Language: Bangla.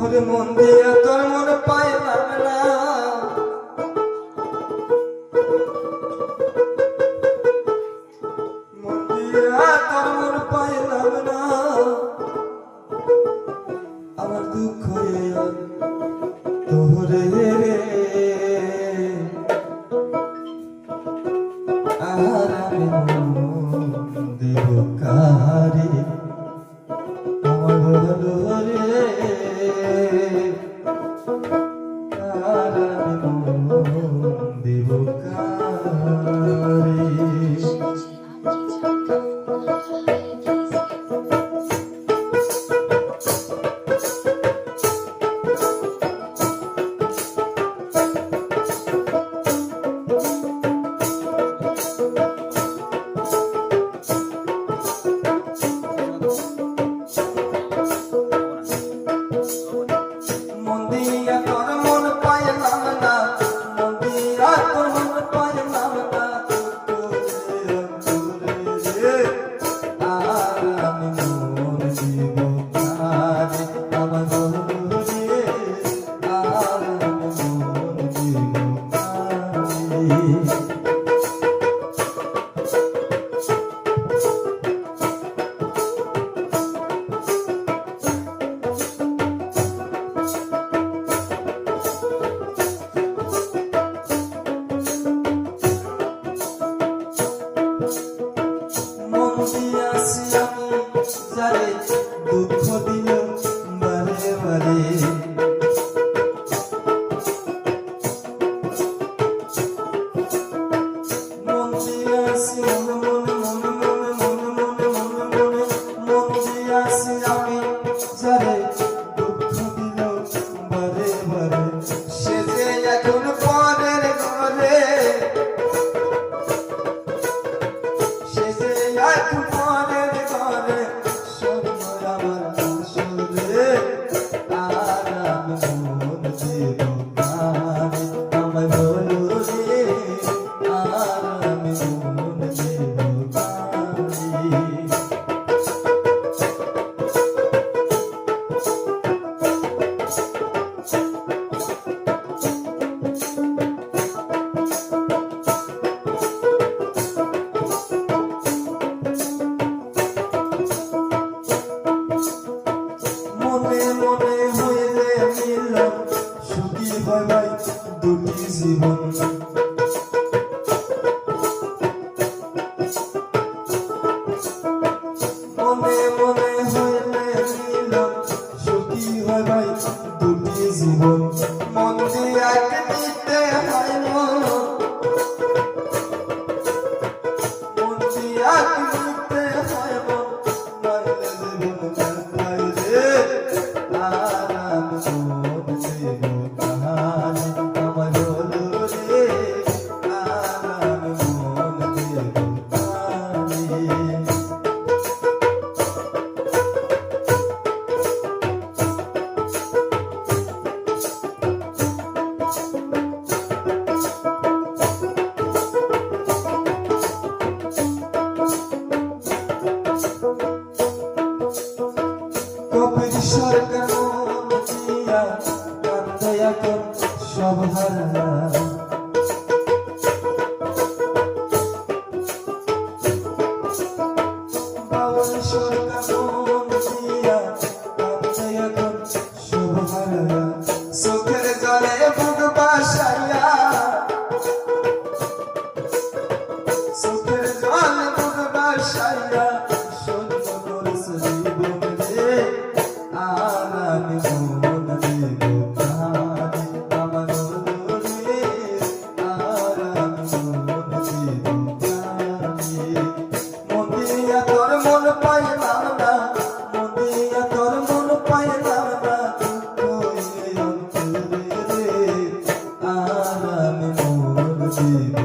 ওরে মন দিয়া তোর মন পাইলাম না, মন দিয়া তোর মন পাইলাম না, আমার দুঃখ তোরে রে, আর আমি মন দেব কারে আমার ভালো রে, আর আমি মন দেব কারে। দুঃখ দিল বারে বারে, মন দিয়াছি মনে মনে মনে মনে মনে মনে মনে মনে, মন দিয়াছি আমি যারে দুঃখ দিল বারে বারে, সে যে এখন পরের ঘরে, সে যে এখন পরের ঘরে, দুটি জীবন মনে মনে হইলে মিলন সুখী হয় ভাই দুটি জীবন, মন দিয়া দিতে হয় মন দিয়া দিতে হয় মন, নইলে জীবন ব্যথায় রে, আর আমি মন দেব কাহারে আমার হলো রে, আর আমি মন দেব কাহারে। কবির সরকার মন দিয়া কান্দে এখন সব হারা, বাউল সরকার মন দিয়া কান্দে এখন সব হারা, চোখের জলে বুক বাসাইয়া, চোখের জলে বুক বাসাইয়া সহ্য করেছে জীবন রে, আর আমি মন দেব কারে আমার হলো রে, আর আমি মন দেব কারে। মন দিয়া তোর মন পাইলাম না, মন দিয়া তোর মন পাইলাম না, দুঃখ অন্তরে রে, আর আমি মন দেব